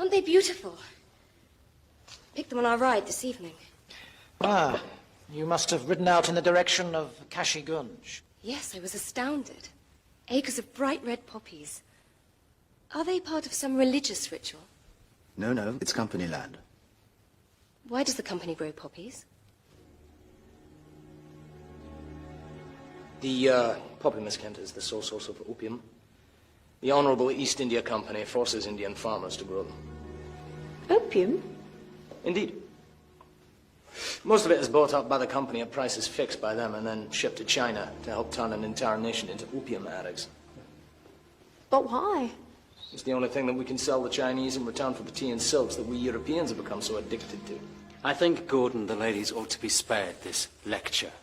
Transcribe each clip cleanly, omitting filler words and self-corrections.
Aren't they beautiful? Picked them on our ride this evening. Ah, you must have ridden out in the direction of Kashi-Gunj. Yes, I was astounded. Acres of bright red poppies. Are they part of some religious ritual? No, it's company land. Why does the company grow poppies? The poppy, Miss Kent, is the sole source of opium. The Honorable East India Company forces Indian farmers to grow them. Opium? Indeed. Most of it is bought up by the company at prices fixed by them and then shipped to China to help turn an entire nation into opium addicts. But why? It's the only thing that we can sell the Chinese in return for the tea and silks that we Europeans have become so addicted to. I think, Gordon, the ladies ought to be spared this lecture.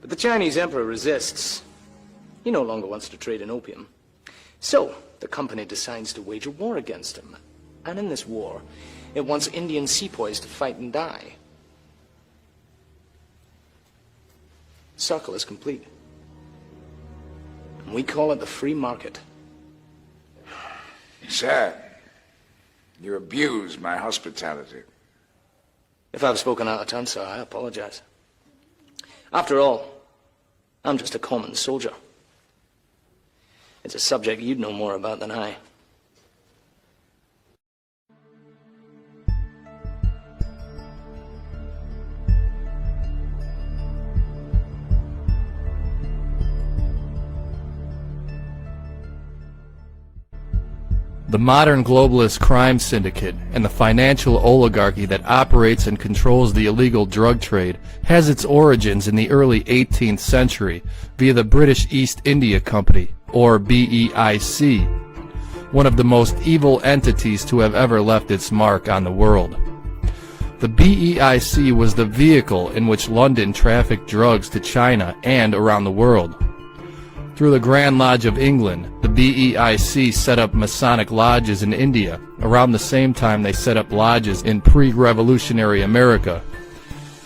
But the Chinese emperor resists. He no longer wants to trade in opium. So, the company decides to wage a war against him. And in this war, it wants Indian sepoys to fight and die. The circle is complete. And we call it the free market. Sir, you abuse my hospitality. If I've spoken out of turn, sir, I apologize. After all, I'm just a common soldier. It's a subject you'd know more about than I. The modern globalist crime syndicate and the financial oligarchy that operates and controls the illegal drug trade has its origins in the early 18th century via the British East India Company, or BEIC, one of the most evil entities to have ever left its mark on the world. The BEIC was the vehicle in which London trafficked drugs to China and around the world. Through the Grand Lodge of England, the BEIC set up Masonic lodges in India around the same time they set up lodges in pre-revolutionary America.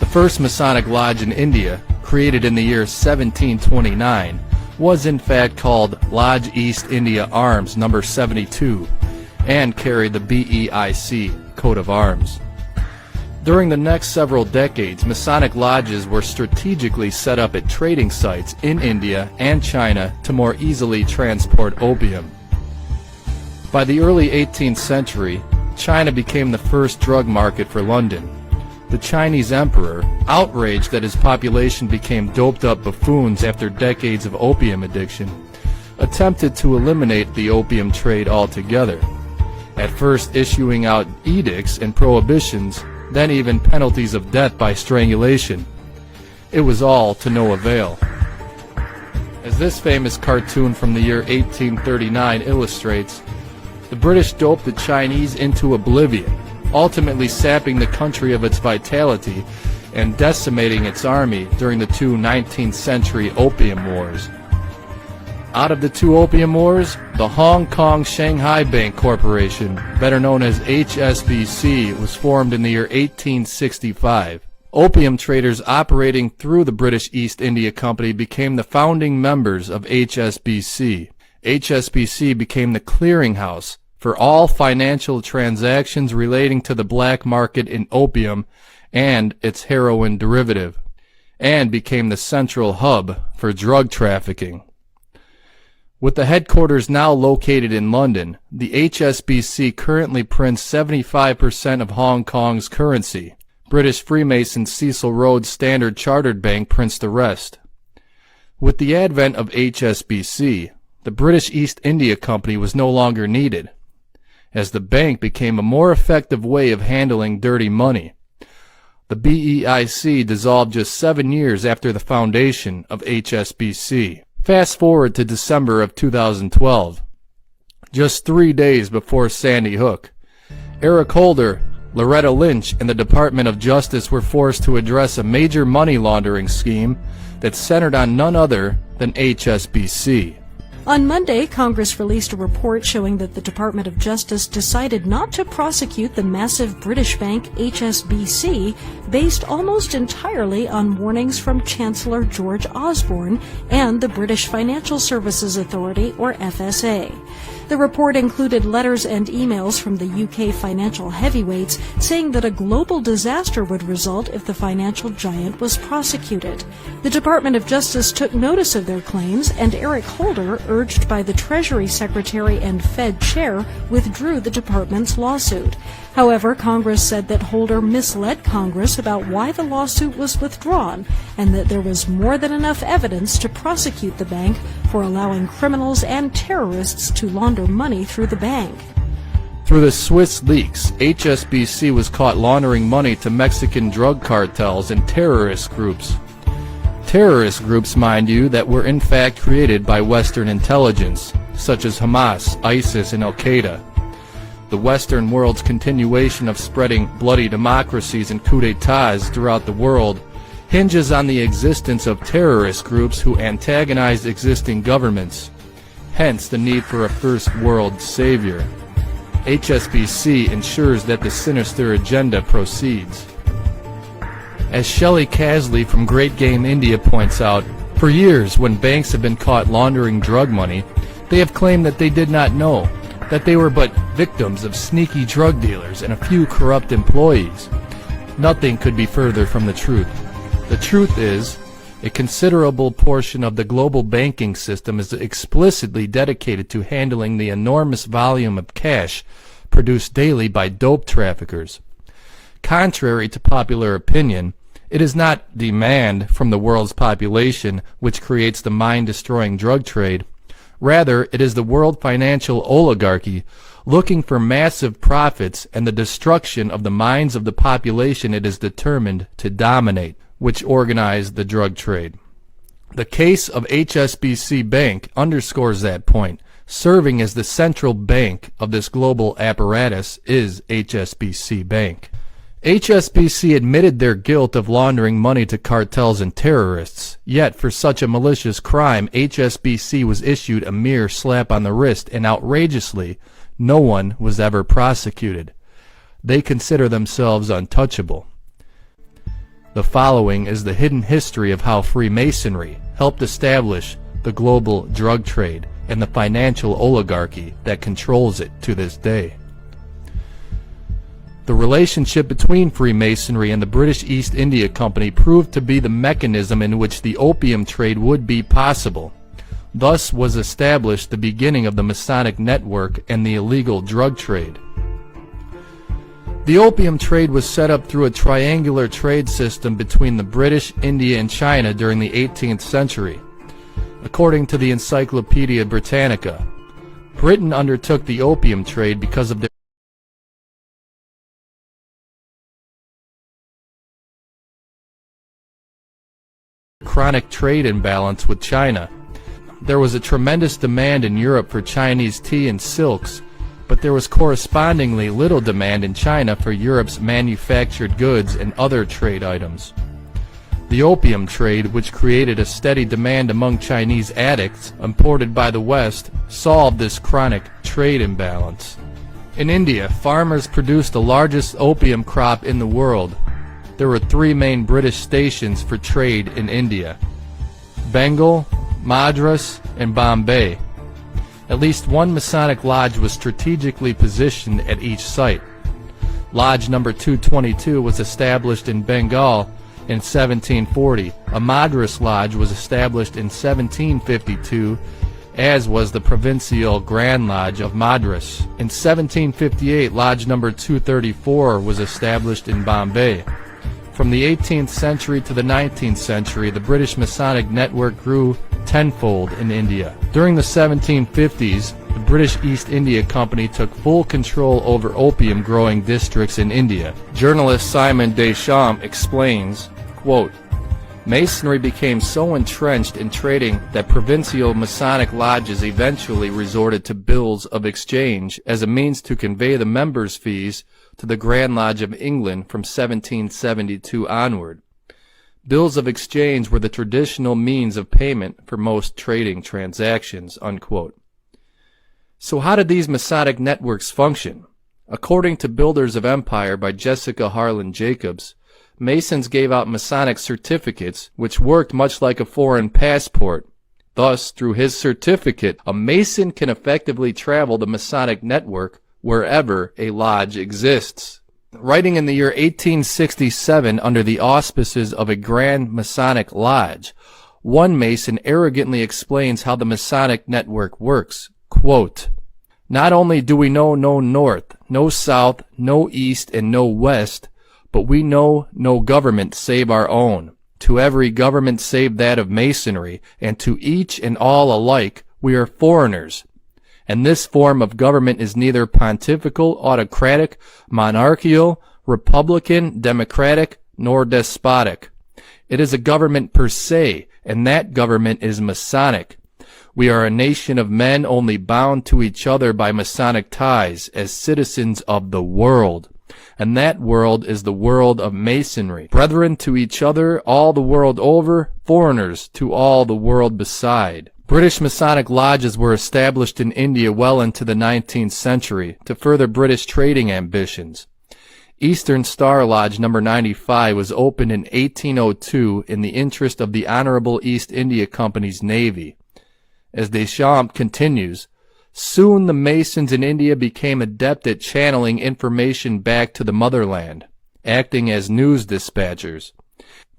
The first Masonic lodge in India, created in the year 1729, was in fact called Lodge East India Arms No. 72 and carried the BEIC coat of arms. During the next several decades, Masonic lodges were strategically set up at trading sites in India and China to more easily transport opium. By the early 18th century, China became the first drug market for London. The Chinese emperor, outraged that his population became doped-up buffoons after decades of opium addiction, attempted to eliminate the opium trade altogether, at first issuing out edicts and prohibitions, then even penalties of death by strangulation. It was all to no avail. As this famous cartoon from the year 1839 illustrates, the British doped the Chinese into oblivion, ultimately sapping the country of its vitality and decimating its army during the two 19th century opium wars. Out of the two opium wars, the Hong Kong Shanghai Bank Corporation, better known as HSBC, was formed in the year 1865. Opium traders operating through the British East India Company became the founding members of HSBC. HSBC became the clearinghouse for all financial transactions relating to the black market in opium and its heroin derivative, and became the central hub for drug trafficking. With the headquarters now located in London, the HSBC currently prints 75% of Hong Kong's currency. British Freemason Cecil Rhodes Standard Chartered Bank prints the rest. With the advent of HSBC, the British East India Company was no longer needed, as the bank became a more effective way of handling dirty money. The BEIC dissolved just 7 years after the foundation of HSBC. Fast forward to December of 2012, just 3 days before Sandy Hook. Eric Holder, Loretta Lynch, and the Department of Justice were forced to address a major money laundering scheme that centered on none other than HSBC. On Monday, Congress released a report showing that the Department of Justice decided not to prosecute the massive British bank HSBC based almost entirely on warnings from Chancellor George Osborne and the British Financial Services Authority, or FSA. The report included letters and emails from the UK financial heavyweights saying that a global disaster would result if the financial giant was prosecuted. The Department of Justice took notice of their claims, and Eric Holder, urged by the Treasury Secretary and Fed Chair, withdrew the department's lawsuit. However, Congress said that Holder misled Congress about why the lawsuit was withdrawn, and that there was more than enough evidence to prosecute the bank for allowing criminals and terrorists to launder money through the bank. Through the Swiss leaks, HSBC was caught laundering money to Mexican drug cartels and terrorist groups. Terrorist groups, mind you, that were in fact created by Western intelligence, such as Hamas, ISIS, and Al-Qaeda. The Western world's continuation of spreading bloody democracies and coups d'etats throughout the world hinges on the existence of terrorist groups who antagonize existing governments, hence the need for a first world savior. HSBC ensures that the sinister agenda proceeds. As Shelley Casley from Great Game India points out, for years when banks have been caught laundering drug money, they have claimed that they did not know, that they were but victims of sneaky drug dealers and a few corrupt employees. Nothing could be further from the truth. The truth is, a considerable portion of the global banking system is explicitly dedicated to handling the enormous volume of cash produced daily by dope traffickers. Contrary to popular opinion, it is not demand from the world's population which creates the mind-destroying drug trade. Rather, it is the world financial oligarchy looking for massive profits and the destruction of the minds of the population it is determined to dominate, which organize the drug trade. The case of HSBC Bank underscores that point. Serving as the central bank of this global apparatus is HSBC Bank. HSBC admitted their guilt of laundering money to cartels and terrorists, yet for such a malicious crime, HSBC was issued a mere slap on the wrist, and outrageously, no one was ever prosecuted. They consider themselves untouchable. The following is the hidden history of how Freemasonry helped establish the global drug trade and the financial oligarchy that controls it to this day. The relationship between Freemasonry and the British East India Company proved to be the mechanism in which the opium trade would be possible. Thus was established the beginning of the Masonic network and the illegal drug trade. The opium trade was set up through a triangular trade system between the British, India, and China during the 18th century. According to the Encyclopedia Britannica, Britain undertook the opium trade because of their chronic trade imbalance with China. There was a tremendous demand in Europe for Chinese tea and silks, but there was correspondingly little demand in China for Europe's manufactured goods and other trade items. The opium trade, which created a steady demand among Chinese addicts imported by the West, solved this chronic trade imbalance. In India, farmers produced the largest opium crop in the world. There were three main British stations for trade in India: Bengal, Madras, and Bombay. At least one Masonic lodge was strategically positioned at each site. Lodge number 222 was established in Bengal in 1740. A Madras lodge was established in 1752, as was the Provincial Grand Lodge of Madras. In 1758, lodge number 234 was established in Bombay. From the 18th century to the 19th century, the British Masonic network grew tenfold in India. During the 1750s, the British East India Company took full control over opium growing districts in India. Journalist Simon Deschamps explains, quote, "Masonry became so entrenched in trading that provincial Masonic lodges eventually resorted to bills of exchange as a means to convey the members' fees to the Grand Lodge of England from 1772 onward. Bills of exchange were the traditional means of payment for most trading transactions," unquote. So how did these Masonic networks function? According to Builders of Empire by Jessica Harlan Jacobs, Masons gave out Masonic certificates, which worked much like a foreign passport. Thus, through his certificate, a Mason can effectively travel the Masonic network wherever a lodge exists. Writing in the year 1867 under the auspices of a Grand Masonic Lodge, one Mason arrogantly explains how the Masonic network works. Quote, "Not only do we know no north, no south, no east, and no west, but we know no government save our own. To every government save that of Masonry, and to each and all alike, we are foreigners. And this form of government is neither pontifical, autocratic, monarchical, republican, democratic, nor despotic. It is a government per se, and that government is Masonic. We are a nation of men only bound to each other by Masonic ties as citizens of the world. And that world is the world of Masonry. Brethren to each other all the world over, foreigners to all the world beside." British Masonic lodges were established in India well into the 19th century to further British trading ambitions. Eastern Star Lodge No. 95 was opened in 1802 in the interest of the Honorable East India Company's Navy. As Deschamps continues, soon the Masons in India became adept at channeling information back to the motherland, acting as news dispatchers.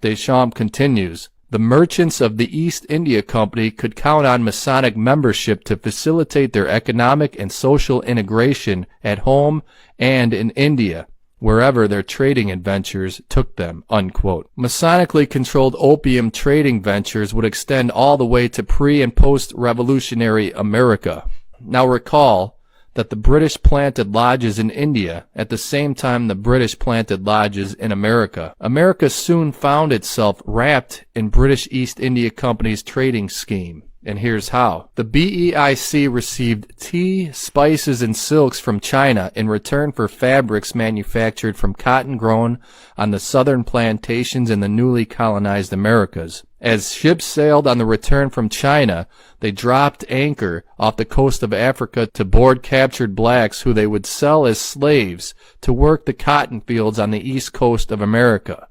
Deschamps continues, "The merchants of the East India Company could count on Masonic membership to facilitate their economic and social integration at home and in India, wherever their trading adventures took them." Unquote. Masonically controlled opium trading ventures would extend all the way to pre- and post-revolutionary America. Now recall that the British planted lodges in India at the same time the British planted lodges in America. America soon found itself wrapped in British East India Company's trading scheme. And here's how. The BEIC received tea, spices, and silks from China in return for fabrics manufactured from cotton grown on the southern plantations in the newly colonized Americas. As ships sailed on the return from China, they dropped anchor off the coast of Africa to board captured blacks who they would sell as slaves to work the cotton fields on the east coast of America.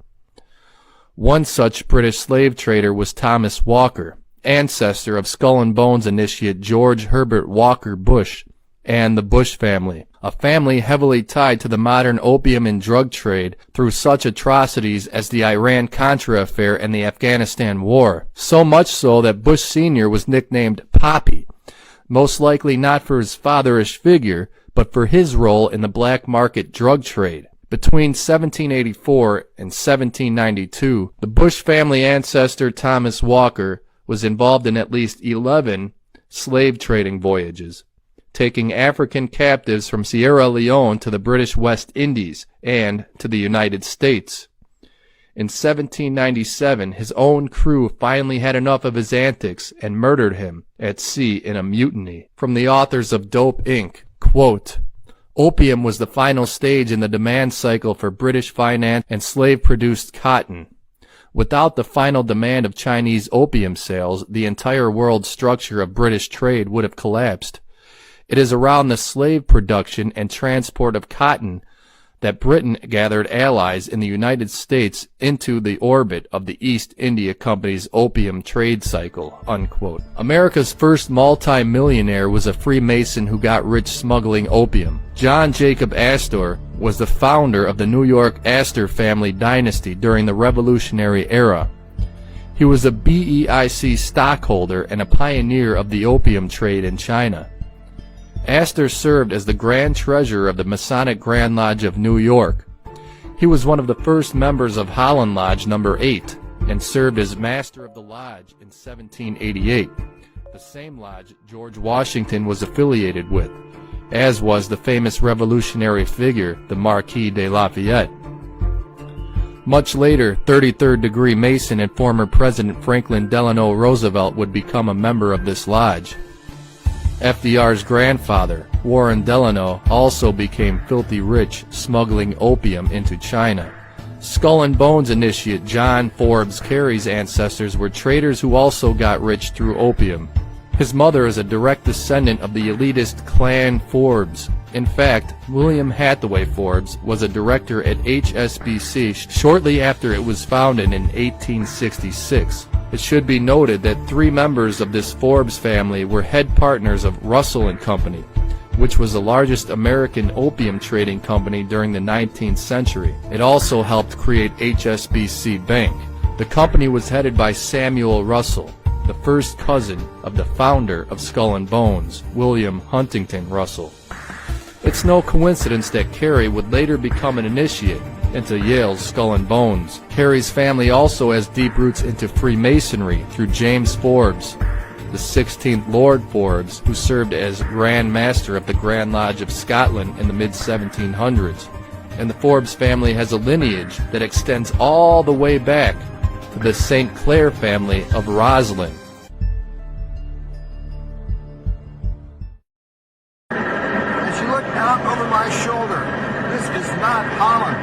One such British slave trader was Thomas Walker, ancestor of Skull and Bones initiate George Herbert Walker Bush and the Bush family, a family heavily tied to the modern opium and drug trade through such atrocities as the Iran-Contra affair and the Afghanistan War. So much so that Bush Sr. was nicknamed Poppy, most likely not for his fatherish figure, but for his role in the black market drug trade. Between 1784 and 1792, the Bush family ancestor Thomas Walker was involved in at least 11 slave trading voyages, taking African captives from Sierra Leone to the British West Indies and to the United States. In 1797, his own crew finally had enough of his antics and murdered him at sea in a mutiny. From the authors of Dope Inc., quote, "Opium was the final stage in the demand cycle for British finance and slave-produced cotton. Without the final demand of Chinese opium sales, the entire world structure of British trade would have collapsed. It is around the slave production and transport of cotton that Britain gathered allies in the United States into the orbit of the East India Company's opium trade cycle." Unquote. America's first multi-millionaire was a Freemason who got rich smuggling opium. John Jacob Astor was the founder of the New York Astor family dynasty during the Revolutionary era. He was a BEIC stockholder and a pioneer of the opium trade in China. Astor served as the Grand Treasurer of the Masonic Grand Lodge of New York. He was one of the first members of Holland Lodge No. 8 and served as Master of the Lodge in 1788, the same lodge George Washington was affiliated with, as was the famous revolutionary figure, the Marquis de Lafayette. Much later, 33rd degree Mason and former President Franklin Delano Roosevelt would become a member of this lodge. FDR's grandfather, Warren Delano, also became filthy rich smuggling opium into China. Skull and Bones initiate John Forbes Carey's ancestors were traders who also got rich through opium. His mother is a direct descendant of the elitist Clan Forbes, In fact, William Hathaway Forbes was a director at HSBC shortly after it was founded in 1866. It should be noted that 3 members of this Forbes family were head partners of Russell & Company, which was the largest American opium trading company during the 19th century. It also helped create HSBC Bank. The company was headed by Samuel Russell, the first cousin of the founder of Skull and Bones, William Huntington Russell. It's no coincidence that Carey would later become an initiate into Yale's Skull and Bones. Carey's family also has deep roots into Freemasonry through James Forbes, the 16th Lord Forbes, who served as Grand Master of the Grand Lodge of Scotland in the mid-1700s. And the Forbes family has a lineage that extends all the way back to the St. Clair family of Roslyn. As you look out over my shoulder, this is not Holland.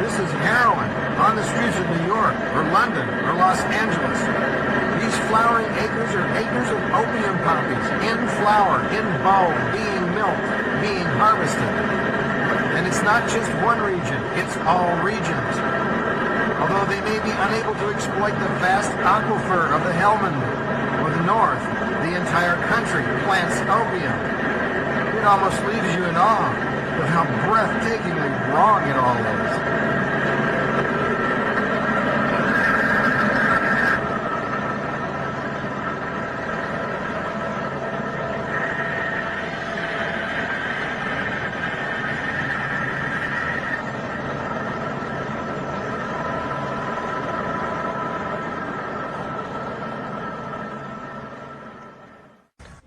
This is heroin on the streets of New York, or London, or Los Angeles. These flowering acres are acres of opium poppies, in flower, in bulb, being milked, being harvested. And it's not just one region, it's all regions. Although they may be unable to exploit the vast aquifer of the Helmand or the North, the entire country plants opium. It almost leaves you in awe of how breathtakingly wrong it all is.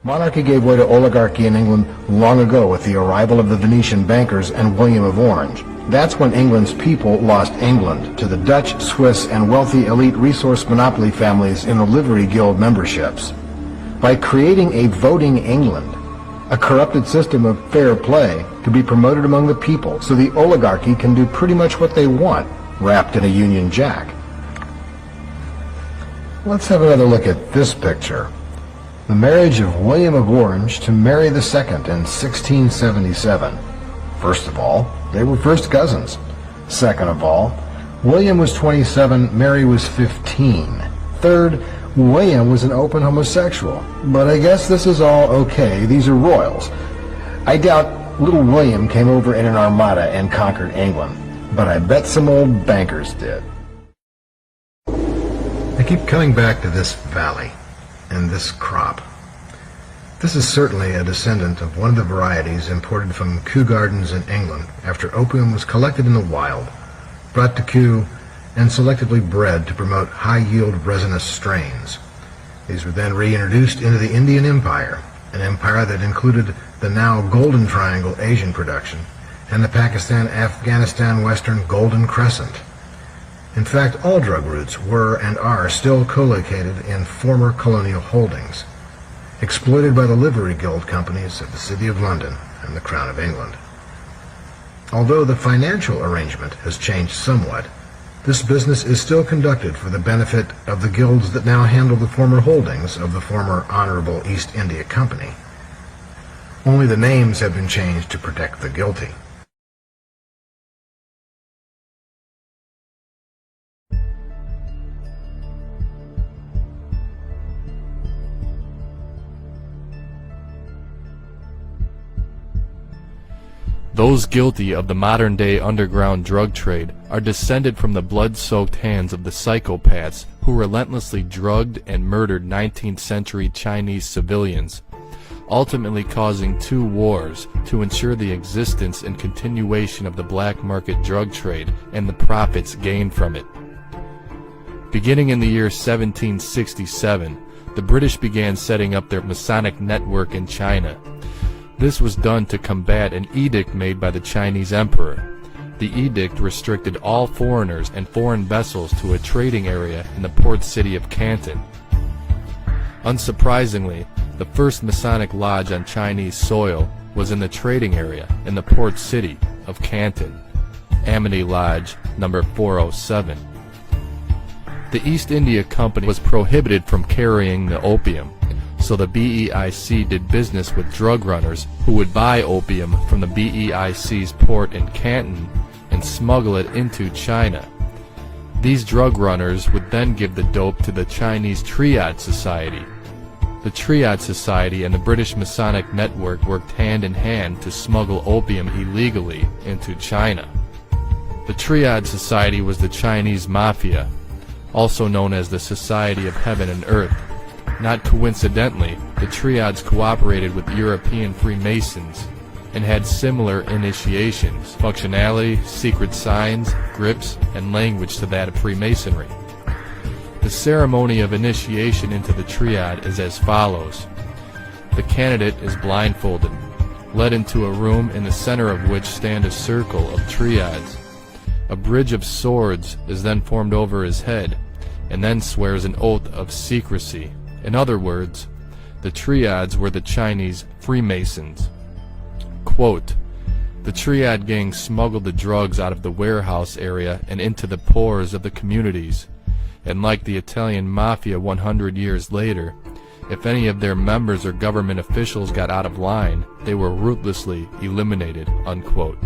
Monarchy gave way to oligarchy in England long ago with the arrival of the Venetian bankers and William of Orange. That's when England's people lost England to the Dutch, Swiss, and wealthy elite resource monopoly families in the Livery Guild memberships. By creating a voting England, a corrupted system of fair play could be promoted among the people so the oligarchy can do pretty much what they want, wrapped in a Union Jack. Let's have another look at this picture. The marriage of William of Orange to Mary II in 1677. First of all, they were first cousins. Second of all, William was 27, Mary was 15. Third, William was an open homosexual. But I guess this is all okay. These are royals. I doubt little William came over in an armada and conquered England. But I bet some old bankers did. I keep coming back to this valley and this crop. This is certainly a descendant of one of the varieties imported from Kew Gardens in England after opium was collected in the wild, brought to Kew, and selectively bred to promote high-yield resinous strains. These were then reintroduced into the Indian Empire, an empire that included the now Golden Triangle Asian production and the Pakistan-Afghanistan Western Golden Crescent. In fact, all drug routes were and are still co-located in former colonial holdings, exploited by the Livery Guild companies of the City of London and the Crown of England. Although the financial arrangement has changed somewhat, this business is still conducted for the benefit of the guilds that now handle the former holdings of the former Honorable East India Company. Only the names have been changed to protect the guilty. Those guilty of the modern-day underground drug trade are descended from the blood-soaked hands of the psychopaths who relentlessly drugged and murdered 19th-century Chinese civilians, ultimately causing 2 wars to ensure the existence and continuation of the black market drug trade and the profits gained from it. Beginning in the year 1767, the British began setting up their Masonic network in China. This was done to combat an edict made by the Chinese emperor. The edict restricted all foreigners and foreign vessels to a trading area in the port city of Canton. Unsurprisingly, the first Masonic lodge on Chinese soil was in the trading area in the port city of Canton, Amity Lodge number 407. The East India Company was prohibited from carrying the opium, so the BEIC did business with drug runners who would buy opium from the BEIC's port in Canton and smuggle it into China. These drug runners would then give the dope to the Chinese Triad Society. The Triad Society and the British Masonic Network worked hand in hand to smuggle opium illegally into China. The Triad Society was the Chinese Mafia, also known as the Society of Heaven and Earth. Not coincidentally, the Triads cooperated with European Freemasons and had similar initiations, functionality, secret signs, grips, and language to that of Freemasonry. The ceremony of initiation into the Triad is as follows. The candidate is blindfolded, led into a room in the center of which stand a circle of Triads. A bridge of swords is then formed over his head, and then swears an oath of secrecy. In other words, the Triads were the Chinese Freemasons. Quote, the Triad gang smuggled the drugs out of the warehouse area and into the pores of the communities, and like the Italian Mafia 100 years later, if any of their members or government officials got out of line, they were ruthlessly eliminated, unquote.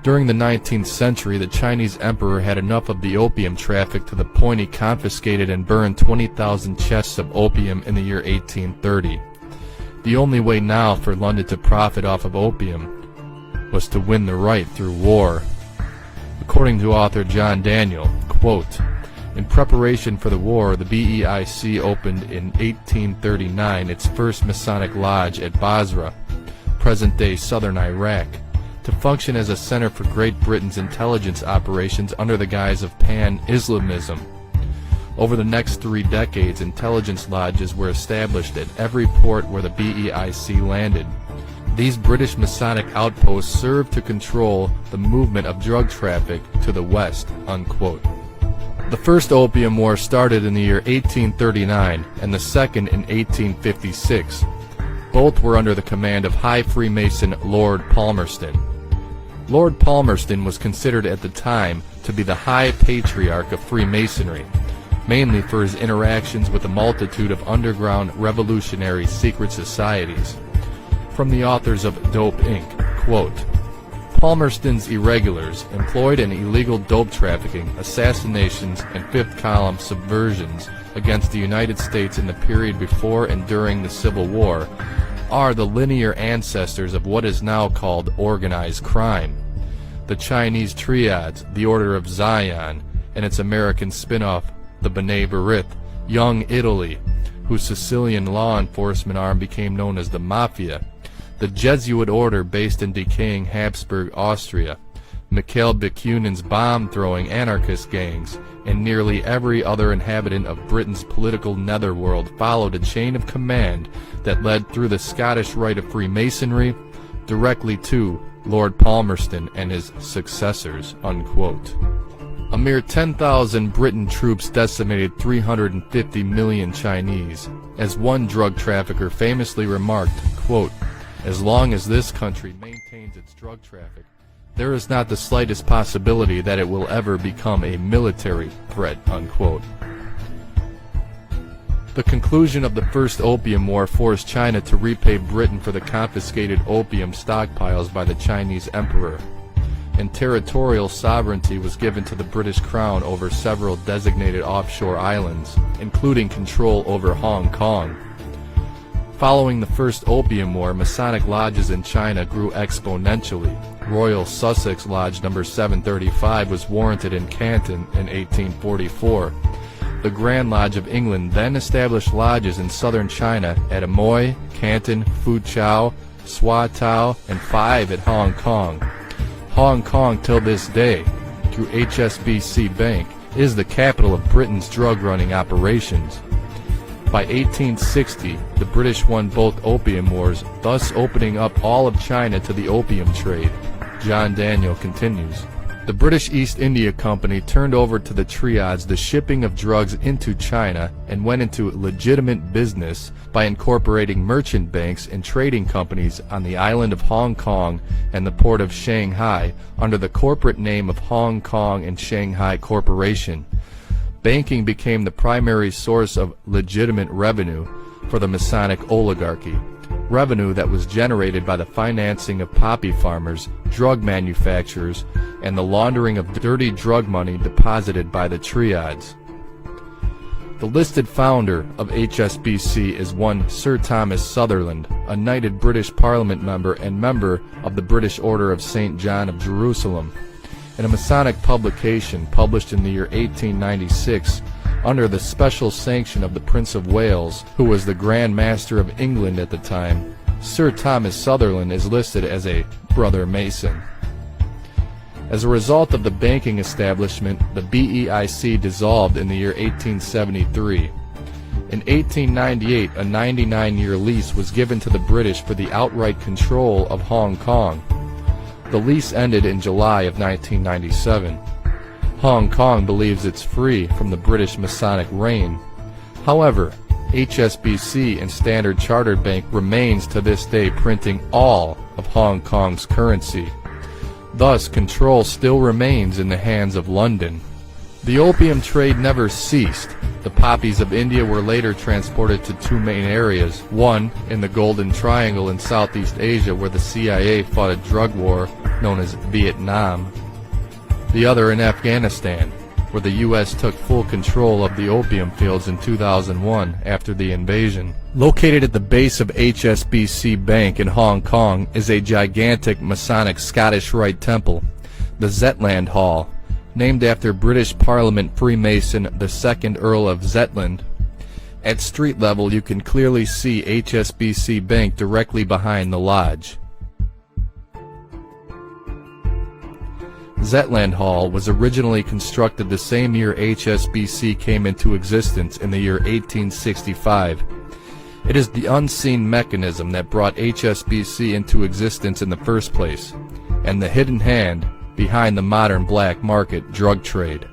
During the 19th century, the Chinese emperor had enough of the opium traffic to the point he confiscated and burned 20,000 chests of opium in the year 1830. The only way now for London to profit off of opium was to win the right through war. According to author John Daniel, quote, in preparation for the war, the BEIC opened in 1839 its first Masonic lodge at Basra, present-day southern Iraq, to function as a center for Great Britain's intelligence operations under the guise of pan-Islamism. Over the next 3 decades, intelligence lodges were established at every port where the BEIC landed. These British Masonic outposts served to control the movement of drug traffic to the west, unquote. The first Opium War started in the year 1839 and the second in 1856. Both were under the command of High Freemason Lord Palmerston. Lord Palmerston was considered at the time to be the High Patriarch of Freemasonry, mainly for his interactions with a multitude of underground revolutionary secret societies. From the authors of Dope Inc., quote, Palmerston's irregulars employed in illegal dope trafficking, assassinations, and fifth-column subversions against the United States in the period before and during the Civil War are the linear ancestors of what is now called organized crime. The Chinese Triads, the Order of Zion, and its American spin-off, the B'nai B'rith, Young Italy, whose Sicilian law enforcement arm became known as the Mafia, the Jesuit order based in decaying Habsburg Austria, Mikhail Bakunin's bomb-throwing anarchist gangs, and nearly every other inhabitant of Britain's political netherworld followed a chain of command that led through the Scottish Rite of Freemasonry directly to Lord Palmerston and his successors, unquote. A mere 10,000 Briton troops decimated 350 million Chinese. As one drug trafficker famously remarked, quote, as long as this country maintains its drug traffic, there is not the slightest possibility that it will ever become a military threat, unquote. The conclusion of the First Opium War forced China to repay Britain for the confiscated opium stockpiles by the Chinese emperor, and territorial sovereignty was given to the British Crown over several designated offshore islands, including control over Hong Kong. Following the First Opium War, Masonic lodges in China grew exponentially. Royal Sussex Lodge No. 735 was warranted in Canton in 1844. The Grand Lodge of England then established lodges in southern China at Amoy, Canton, Foochow, Swatow, and 5 at Hong Kong. Hong Kong, till this day, through HSBC Bank, is the capital of Britain's drug-running operations. By 1860, the British won both opium wars, thus opening up all of China to the opium trade. John Daniel continues. The British East India Company turned over to the Triads the shipping of drugs into China and went into legitimate business by incorporating merchant banks and trading companies on the island of Hong Kong and the port of Shanghai under the corporate name of Hong Kong and Shanghai Corporation. banking became the primary source of legitimate revenue for the Masonic oligarchy, revenue that was generated by the financing of poppy farmers, drug manufacturers, and the laundering of dirty drug money deposited by the triads. The listed founder of HSBC is one Sir Thomas Sutherland, a knighted British Parliament member and member of the British Order of St. John of Jerusalem. In a Masonic publication published in the year 1896, under the special sanction of the Prince of Wales, who was the Grand Master of England at the time, Sir Thomas Sutherland is listed as a Brother Mason. As a result of the banking establishment, the BEIC dissolved in the year 1873. In 1898, a 99-year lease was given to the British for the outright control of Hong Kong. The lease ended in July of 1997. Hong Kong believes it's free from the British Masonic reign. However, HSBC and Standard Chartered Bank remains to this day printing all of Hong Kong's currency. Thus, control still remains in the hands of London. The opium trade never ceased. The poppies of India were later transported to two main areas, one in the Golden Triangle in Southeast Asia where the CIA fought a drug war known as Vietnam, the other in Afghanistan, where the U.S. took full control of the opium fields in 2001 after the invasion. Located at the base of HSBC Bank in Hong Kong is a gigantic Masonic Scottish Rite temple, the Zetland Hall, named after British Parliament Freemason the 2nd Earl of Zetland. At street level you can clearly see HSBC Bank directly behind the lodge. Zetland Hall was originally constructed the same year HSBC came into existence in the year 1865. It is the unseen mechanism that brought HSBC into existence in the first place, and the hidden hand behind the modern black market drug trade.